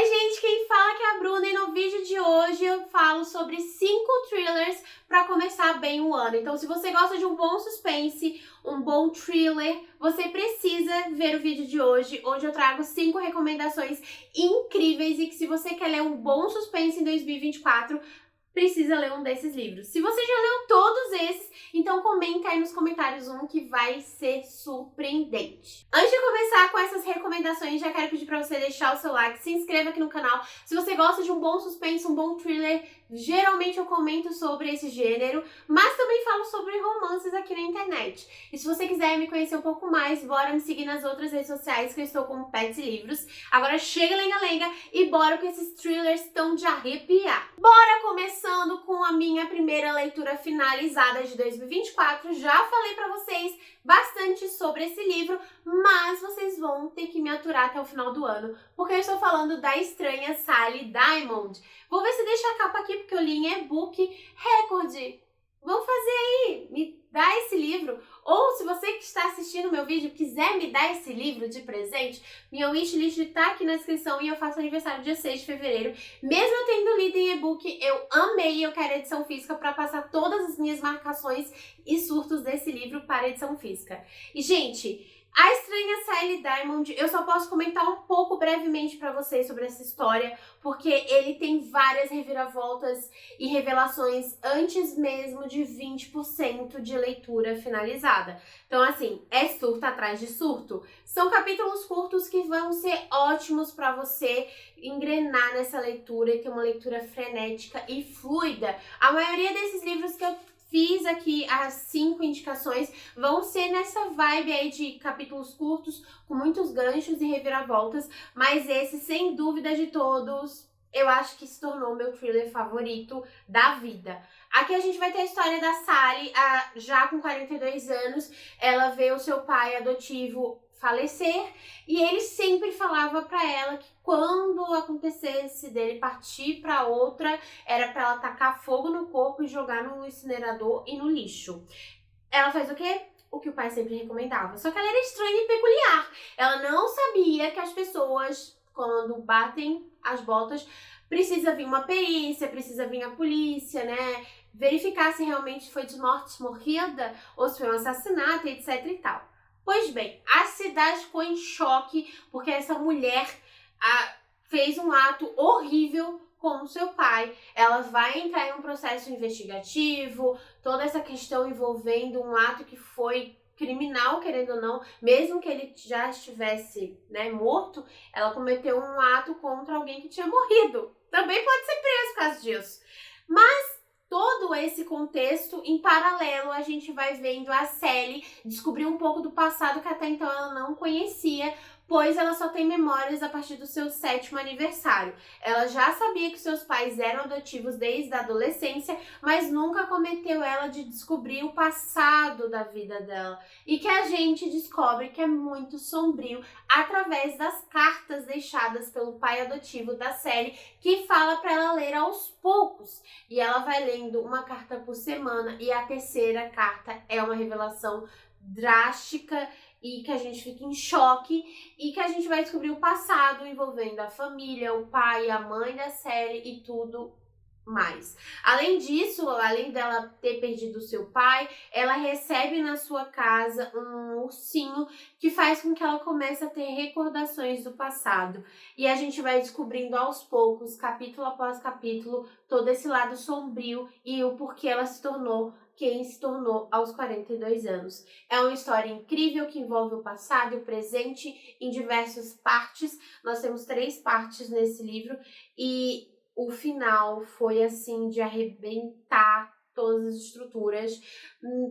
Oi gente, quem fala que é a Bruna e no vídeo de hoje eu falo sobre 5 thrillers para começar bem o ano. Então se você gosta de um bom suspense, um bom thriller, você precisa ver o vídeo de hoje, onde eu trago 5 recomendações incríveis e que se você quer ler um bom suspense em 2024, precisa ler um desses livros. Se você já leu todos esses, então comenta aí nos comentários um que vai ser surpreendente. Antes de começar com essas recomendações, já quero pedir pra você deixar o seu like, se inscreva aqui no canal. Se você gosta de um bom suspense, um bom thriller, geralmente eu comento sobre esse gênero, mas também falo sobre romances aqui na internet. E se você quiser me conhecer um pouco mais, bora me seguir nas outras redes sociais que eu estou como Pets e Livros. Agora chega lenga-lenga e bora com esses thrillers tão de arrepiar. Bora começando com a minha primeira leitura finalizada de 2024. Já falei pra vocês bastante sobre esse livro, mas vocês vão ter que me aturar até o final do ano, porque eu estou falando da estranha Sally Diamond. Vou ver se deixa a capa aqui, porque eu li em e-book. Recorde, vamos fazer aí, me dá esse livro. Ou se você que está assistindo meu vídeo quiser me dar esse livro de presente, minha wishlist tá aqui na descrição e eu faço aniversário dia 6 de fevereiro. Mesmo eu tendo lido em e-book, eu amei e eu quero a edição física para passar todas as minhas marcações e surtos desse livro para a edição física. E, gente, A Estranha Sally Diamond, eu só posso comentar um pouco brevemente pra vocês sobre essa história, porque ele tem várias reviravoltas e revelações antes mesmo de 20% de leitura finalizada. Então, assim, é surto atrás de surto. São capítulos curtos que vão ser ótimos pra você engrenar nessa leitura e ter uma leitura frenética e fluida. A maioria desses livros que eu fiz aqui, as 5 indicações, vão ser nessa vibe aí de capítulos curtos, com muitos ganchos e reviravoltas, mas esse, sem dúvida de todos, eu acho que se tornou meu thriller favorito da vida. Aqui a gente vai ter a história da Sally, já com 42 anos, ela vê o seu pai adotivo falecer e ele sempre falava pra ela que quando acontecesse dele partir pra outra, era pra ela tacar fogo no corpo e jogar no incinerador e no lixo. Ela faz o quê? O que o pai sempre recomendava. Só que ela era estranha e peculiar. Ela não sabia que as pessoas, quando batem as botas, precisa vir uma perícia, precisa vir a polícia, né? Verificar se realmente foi de morte morrida ou se foi um assassinato, etc e tal. Pois bem, a cidade ficou em choque porque essa mulher fez um ato horrível com o seu pai. Ela vai entrar em um processo investigativo, toda essa questão envolvendo um ato que foi criminal, querendo ou não, mesmo que ele já estivesse, né, morto, ela cometeu um ato contra alguém que tinha morrido. Também pode ser preso por causa disso. Mas todo esse contexto, em paralelo, a gente vai vendo a Sally descobrir um pouco do passado que até então ela não conhecia, pois ela só tem memórias a partir do seu 7º aniversário. Ela já sabia que seus pais eram adotivos desde a adolescência, mas nunca cometeu ela de descobrir o passado da vida dela. E que a gente descobre que é muito sombrio através das cartas deixadas pelo pai adotivo da Sally, que fala para ela ler aos poucos. E ela vai lendo uma carta por semana e a 3ª carta é uma revelação drástica e que a gente fica em choque e que a gente vai descobrir o passado envolvendo a família, o pai, a mãe da Sally e tudo mais. Além disso, além dela ter perdido o seu pai, ela recebe na sua casa um ursinho que faz com que ela comece a ter recordações do passado. E a gente vai descobrindo aos poucos, capítulo após capítulo, todo esse lado sombrio e o porquê ela se tornou quem se tornou aos 42 anos. É uma história incrível que envolve o passado e o presente em diversas partes. Nós temos 3 partes nesse livro e o final foi assim de arrebentar todas as estruturas.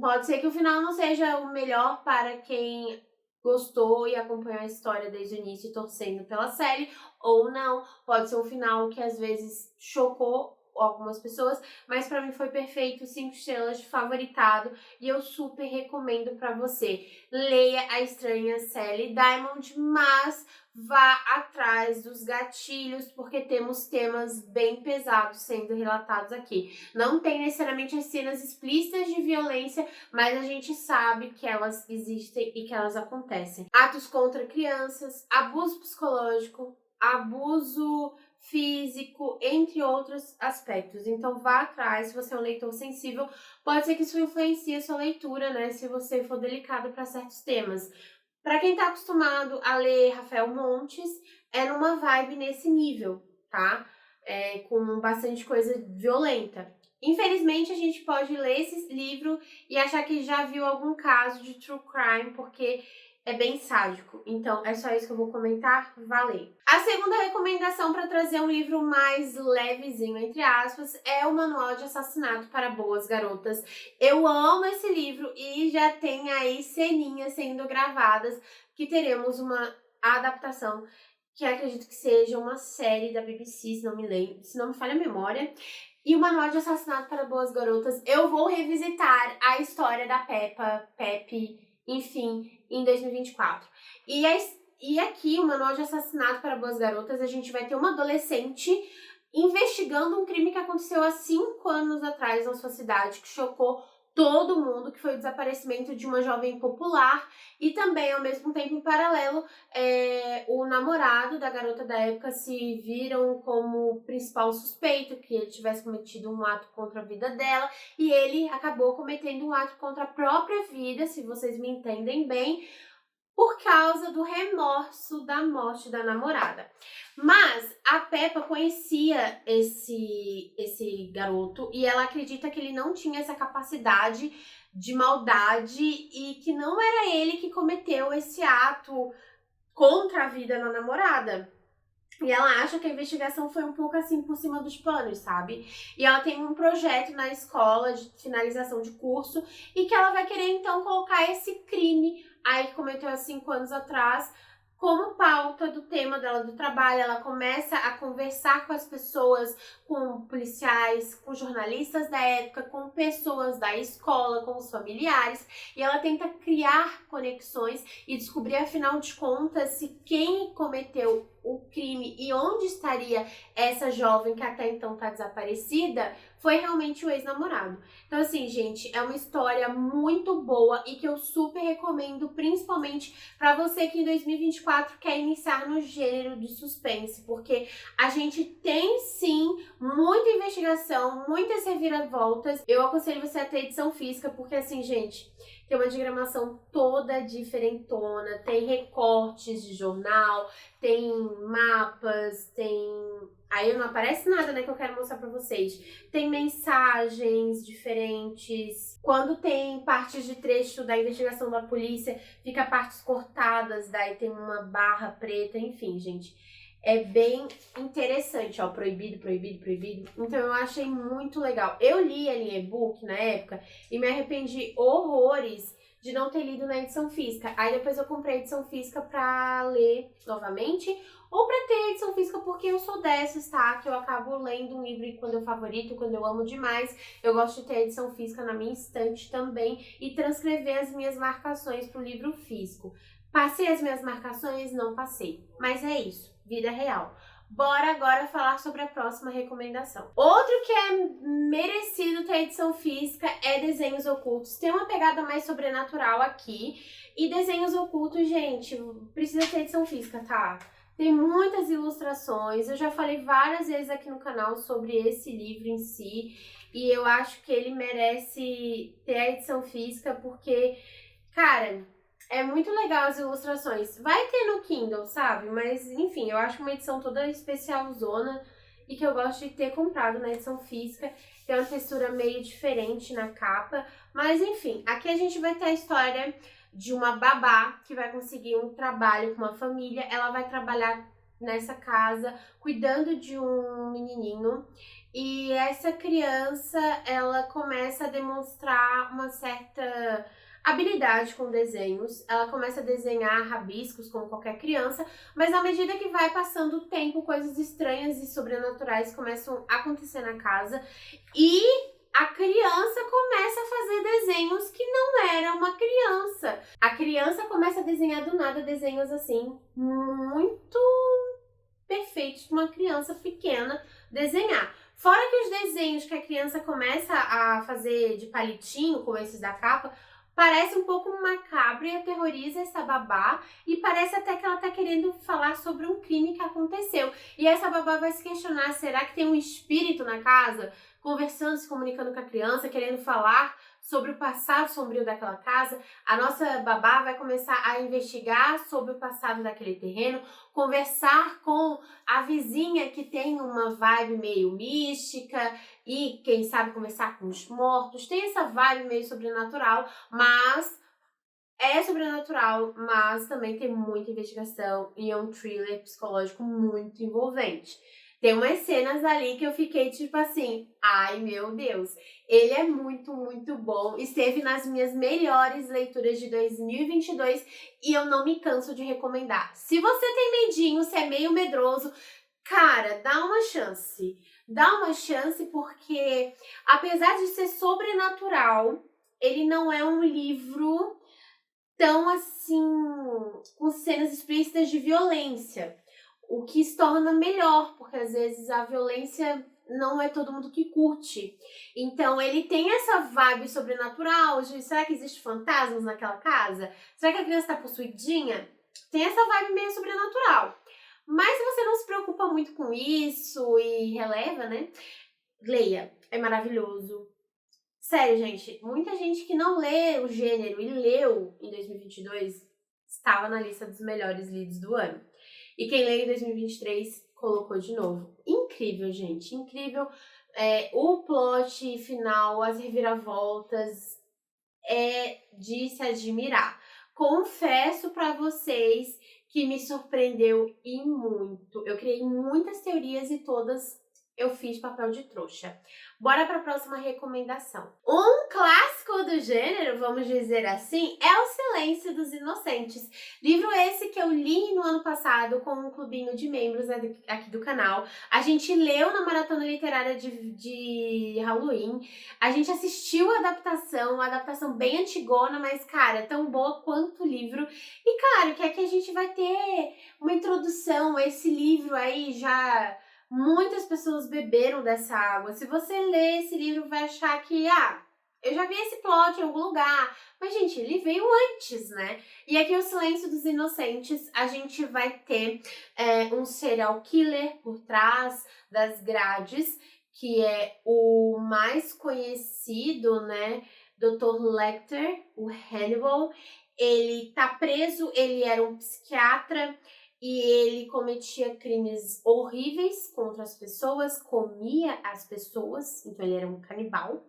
Pode ser que o final não seja o melhor para quem gostou e acompanhou a história desde o início torcendo pela série, ou não. Pode ser um final que às vezes chocou algumas pessoas, mas pra mim foi perfeito, 5 estrelas de favoritado e eu super recomendo pra você. Leia A Estranha Sally Diamond, mas vá atrás dos gatilhos, porque temos temas bem pesados sendo relatados aqui. Não tem necessariamente as cenas explícitas de violência, mas a gente sabe que elas existem e que elas acontecem. Atos contra crianças, abuso psicológico, abuso físico, entre outros aspectos. Então vá atrás, se você é um leitor sensível, pode ser que isso influencie a sua leitura, né, se você for delicado para certos temas. Para quem tá acostumado a ler Rafael Montes, é numa vibe nesse nível, tá? Com bastante coisa violenta. Infelizmente, a gente pode ler esse livro e achar que já viu algum caso de true crime, porque é bem sádico. Então, é só isso que eu vou comentar. Valeu! A segunda recomendação para trazer um livro mais levezinho, entre aspas, é o Manual de Assassinato para Boas Garotas. Eu amo esse livro e já tem aí ceninhas sendo gravadas que teremos uma adaptação que acredito que seja uma série da BBC, se não me falha a memória. E o Manual de Assassinato para Boas Garotas, eu vou revisitar a história da Pepe, enfim, em 2024. E aqui, o Manual de Assassinato para Boas Garotas, a gente vai ter uma adolescente investigando um crime que aconteceu há 5 anos atrás na sua cidade, que chocou todo mundo, que foi o desaparecimento de uma jovem popular e também, ao mesmo tempo, em paralelo, o namorado da garota da época se viram como principal suspeito, que ele tivesse cometido um ato contra a vida dela e ele acabou cometendo um ato contra a própria vida, se vocês me entendem bem, por causa do remorso da morte da namorada. Mas a Peppa conhecia esse garoto e ela acredita que ele não tinha essa capacidade de maldade e que não era ele que cometeu esse ato contra a vida da namorada. E ela acha que a investigação foi um pouco assim por cima dos panos, sabe? E ela tem um projeto na escola de finalização de curso e que ela vai querer então colocar esse crime aí que cometeu há 5 anos atrás como pauta do tema dela do trabalho. Ela começa a conversar com as pessoas, com policiais, com jornalistas da época, com pessoas da escola, com os familiares, e ela tenta criar conexões e descobrir, afinal de contas, se quem cometeu o crime e onde estaria essa jovem que até então tá desaparecida foi realmente o ex-namorado. Então, assim, gente, é uma história muito boa e que eu super recomendo, principalmente para você que em 2024 quer iniciar no gênero de suspense, porque a gente tem, sim, muita investigação, muitas reviravoltas. Eu aconselho você a ter edição física, porque, assim, gente, tem uma diagramação toda diferentona, tem recortes de jornal, tem mapas, tem... Aí não aparece nada, né, que eu quero mostrar pra vocês. Tem mensagens diferentes. Quando tem partes de trecho da investigação da polícia, fica partes cortadas, daí tem uma barra preta, enfim, gente. É bem interessante, ó, proibido, proibido, proibido. Então eu achei muito legal. Eu li ele em e-book na época e me arrependi horrores de não ter lido na edição física. Aí depois eu comprei a edição física pra ler novamente, ou pra ter a edição física porque eu sou dessas, tá? Que eu acabo lendo um livro quando eu favorito, quando eu amo demais. Eu gosto de ter a edição física na minha estante também e transcrever as minhas marcações pro livro físico. Passei as minhas marcações? Não passei. Mas é isso, vida real. Bora agora falar sobre a próxima recomendação. Outro que é merecido ter edição física é Desenhos Ocultos. Tem uma pegada mais sobrenatural aqui. E Desenhos Ocultos, gente, precisa ter edição física, tá? Tem muitas ilustrações. Eu já falei várias vezes aqui no canal sobre esse livro em si. E eu acho que ele merece ter a edição física porque, cara... é muito legal as ilustrações. Vai ter no Kindle, sabe? Mas, enfim, eu acho uma edição toda especialzona e que eu gosto de ter comprado na edição física. Tem uma textura meio diferente na capa. Mas, enfim, aqui a gente vai ter a história de uma babá que vai conseguir um trabalho com uma família. Ela vai trabalhar nessa casa, cuidando de um menininho. E essa criança, ela começa a demonstrar uma certa... habilidade com desenhos. Ela começa a desenhar rabiscos como qualquer criança, mas à medida que vai passando o tempo, coisas estranhas e sobrenaturais começam a acontecer na casa e a criança começa a fazer desenhos que não era uma criança. A criança começa a desenhar do nada desenhos assim, muito perfeitos para uma criança pequena desenhar. Fora que os desenhos que a criança começa a fazer de palitinho, como esses da capa, parece um pouco macabro e aterroriza essa babá, e parece até que ela tá querendo falar sobre um crime que aconteceu. E essa babá vai se questionar, será que tem um espírito na casa, conversando, se comunicando com a criança, querendo falar sobre o passado sombrio daquela casa? A nossa babá vai começar a investigar sobre o passado daquele terreno, conversar com a vizinha que tem uma vibe meio mística e, quem sabe, conversar com os mortos. Tem essa vibe meio sobrenatural, mas é sobrenatural, mas também tem muita investigação e é um thriller psicológico muito envolvente. Tem umas cenas ali que eu fiquei tipo assim, ai meu Deus, ele é muito, muito bom. Esteve nas minhas melhores leituras de 2022 e eu não me canso de recomendar. Se você tem medinho, se é meio medroso, cara, dá uma chance. Dá uma chance porque, apesar de ser sobrenatural, ele não é um livro tão assim, com cenas explícitas de violência, o que se torna melhor, porque às vezes a violência não é todo mundo que curte. Então ele tem essa vibe sobrenatural de, será que existe fantasmas naquela casa? Será que a criança tá possuidinha? Tem essa vibe meio sobrenatural. Mas se você não se preocupa muito com isso e releva, né? Leia, é maravilhoso. Sério, gente, muita gente que não lê o gênero e leu em 2022 estava na lista dos melhores lidos do ano. E quem leu em 2023 colocou de novo. Incrível, gente, incrível. O plot final, as reviravoltas, é de se admirar. Confesso pra vocês que me surpreendeu e muito. Eu criei muitas teorias e todas eu fiz papel de trouxa. Bora para a próxima recomendação. Um clássico do gênero, vamos dizer assim, é O Silêncio dos Inocentes. Livro esse que eu li no ano passado com um clubinho de membros aqui do canal. A gente leu na maratona literária de Halloween. A gente assistiu a adaptação, uma adaptação bem antigona, mas, cara, tão boa quanto o livro. E, claro, que aqui a gente vai ter uma introdução a esse livro aí já... Muitas pessoas beberam dessa água. Se você ler esse livro, vai achar que, eu já vi esse plot em algum lugar. Mas, gente, ele veio antes, né? E aqui, O Silêncio dos Inocentes, a gente vai ter um serial killer por trás das grades, que é o mais conhecido, né? Dr. Lecter, o Hannibal. Ele tá preso, ele era um psiquiatra, e ele cometia crimes horríveis contra as pessoas, comia as pessoas, então ele era um canibal.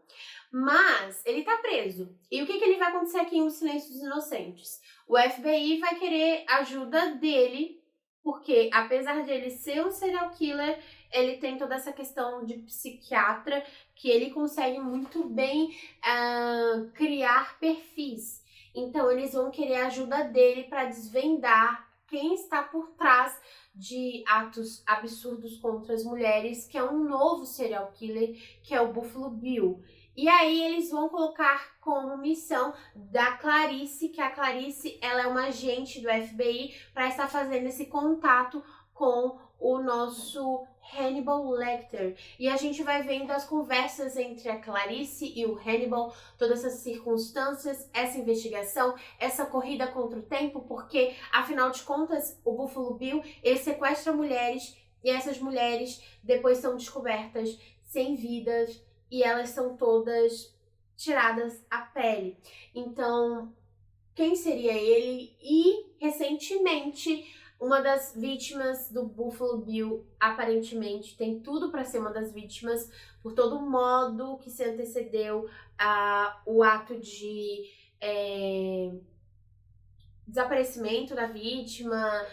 Mas ele tá preso. E o que ele vai acontecer aqui em O Silêncio dos Inocentes? O FBI vai querer ajuda dele, porque apesar de ele ser um serial killer, ele tem toda essa questão de psiquiatra, que ele consegue muito bem criar perfis. Então eles vão querer a ajuda dele para desvendar quem está por trás de atos absurdos contra as mulheres, que é um novo serial killer, que é o Buffalo Bill. E aí eles vão colocar como missão da Clarice, que a Clarice ela é uma agente do FBI para estar fazendo esse contato com o nosso Hannibal Lecter. E a gente vai vendo as conversas entre a Clarice e o Hannibal, todas essas circunstâncias, essa investigação, essa corrida contra o tempo, porque, afinal de contas, o Buffalo Bill, ele sequestra mulheres e essas mulheres depois são descobertas sem vidas e elas são todas tiradas à pele. Então, quem seria ele? E, recentemente, uma das vítimas do Buffalo Bill, aparentemente, tem tudo para ser uma das vítimas, por todo o modo que se antecedeu o ato de desaparecimento da vítima,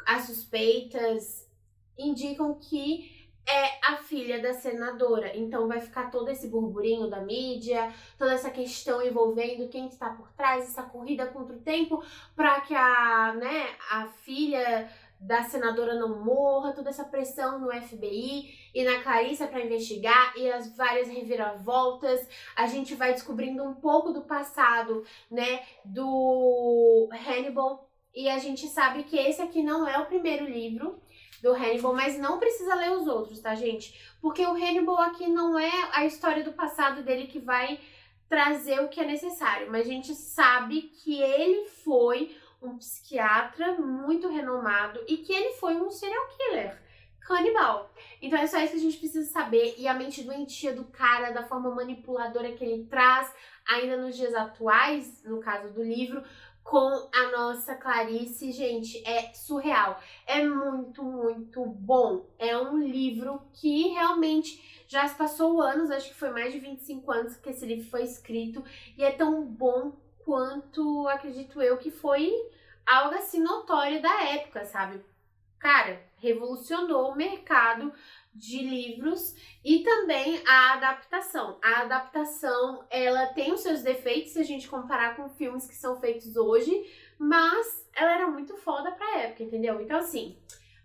as suspeitas indicam que é a filha da senadora. Então vai ficar todo esse burburinho da mídia, toda essa questão envolvendo quem está por trás, essa corrida contra o tempo para que a filha da senadora não morra, toda essa pressão no FBI e na Clarice para investigar e as várias reviravoltas. A gente vai descobrindo um pouco do passado, né, do Hannibal, e a gente sabe que esse aqui não é o primeiro livro do Hannibal, mas não precisa ler os outros, tá, gente? Porque o Hannibal aqui não é a história do passado dele que vai trazer o que é necessário, mas a gente sabe que ele foi um psiquiatra muito renomado e que ele foi um serial killer, canibal. Então é só isso que a gente precisa saber. E a mente doentia do cara, da forma manipuladora que ele traz, ainda nos dias atuais, no caso do livro, com a nossa Clarice, gente, é surreal. É muito, muito bom. É um livro que realmente já se passou anos, acho que foi mais de 25 anos que esse livro foi escrito, e é tão bom quanto, acredito eu, que foi algo assim notório da época, sabe? Cara, revolucionou o mercado de livros e também a adaptação. A adaptação, ela tem os seus defeitos se a gente comparar com filmes que são feitos hoje, mas ela era muito foda pra época, entendeu? Então, assim,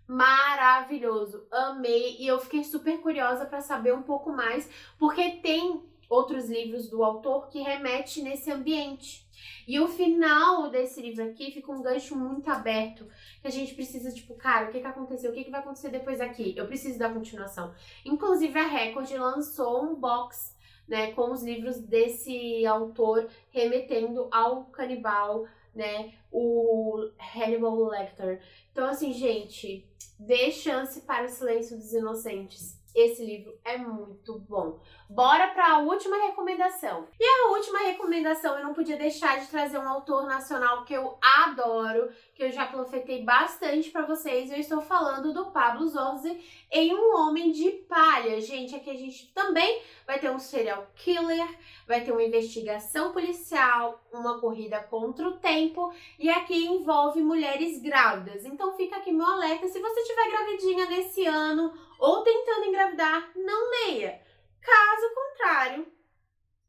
maravilhoso, amei e eu fiquei super curiosa pra saber um pouco mais, porque tem outros livros do autor que remete nesse ambiente. E o final desse livro aqui fica um gancho muito aberto, que a gente precisa, tipo, cara, o que aconteceu? O que vai acontecer depois daqui? Eu preciso da continuação. Inclusive, a Record lançou um box, né, com os livros desse autor remetendo ao canibal, né, o Hannibal Lecter. Então, assim, gente, dê chance para o Silêncio dos Inocentes. Esse livro é muito bom. Bora para a última recomendação. E a última recomendação, eu não podia deixar de trazer um autor nacional que eu adoro, que eu já profetei bastante para vocês. Eu estou falando do Pablo Zorzi em Um Homem de Palha. Gente, aqui a gente também vai ter um serial killer, vai ter uma investigação policial, uma corrida contra o tempo, e aqui envolve mulheres grávidas. Então fica aqui meu alerta, se você estiver gravidinha nesse ano ou tentando engravidar, não leia. Caso contrário,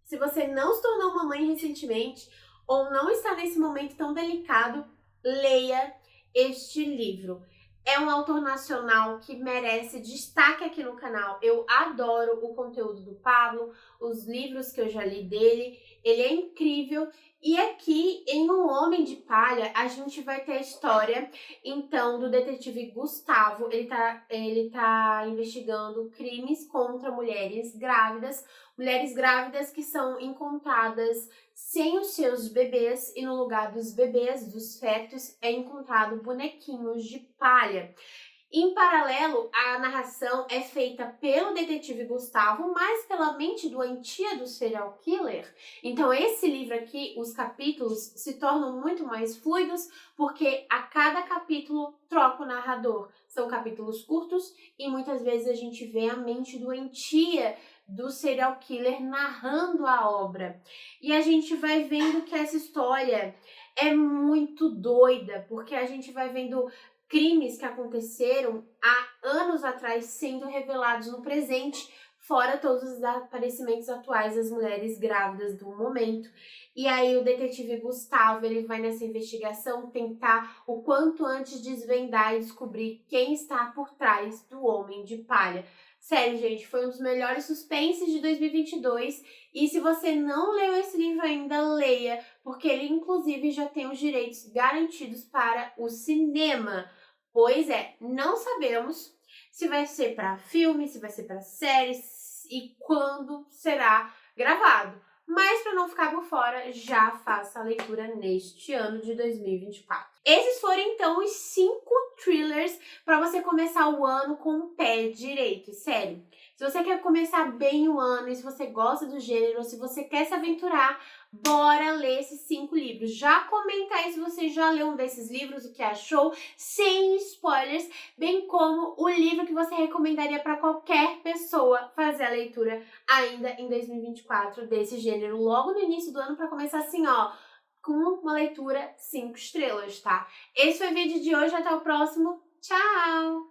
se você não se tornou mamãe recentemente ou não está nesse momento tão delicado, leia este livro. É um autor nacional que merece destaque aqui no canal. Eu adoro o conteúdo do Pablo, os livros que eu já li dele. Ele é incrível. E aqui, em Um Homem de Palha, a gente vai ter a história, então, do detetive Gustavo. Ele tá investigando crimes contra mulheres grávidas que são encontradas sem os seus bebês, e no lugar dos bebês, dos fetos, é encontrado bonequinhos de palha. Em paralelo, a narração é feita pelo detetive Gustavo, mas pela mente doentia do serial killer. Então, esse livro aqui, os capítulos se tornam muito mais fluidos, porque a cada capítulo troca o narrador. São capítulos curtos e muitas vezes a gente vê a mente doentia do serial killer narrando a obra. E a gente vai vendo que essa história é muito doida, porque a gente vai vendo crimes que aconteceram há anos atrás sendo revelados no presente, fora todos os aparecimentos atuais das mulheres grávidas do momento. E aí o detetive Gustavo, ele vai nessa investigação tentar o quanto antes desvendar e descobrir quem está por trás do Homem de Palha. Sério, gente, foi um dos melhores suspenses de 2022, e se você não leu esse livro ainda, leia, porque ele inclusive já tem os direitos garantidos para o cinema. Pois é, não sabemos se vai ser para filme, se vai ser para séries e quando será gravado. Mas para não ficar por fora, já faça a leitura neste ano de 2024. Esses foram então os 5 thrillers para você começar o ano com o pé direito. Sério, se você quer começar bem o ano e se você gosta do gênero, se você quer se aventurar, bora ler esses 5 livros. Já comenta aí se você já leu um desses livros, o que achou, sem spoilers, bem como o livro que você recomendaria para qualquer pessoa fazer a leitura ainda em 2024 desse gênero, logo no início do ano, para começar assim, ó, com uma leitura 5 estrelas, tá? Esse foi o vídeo de hoje, até o próximo. Tchau!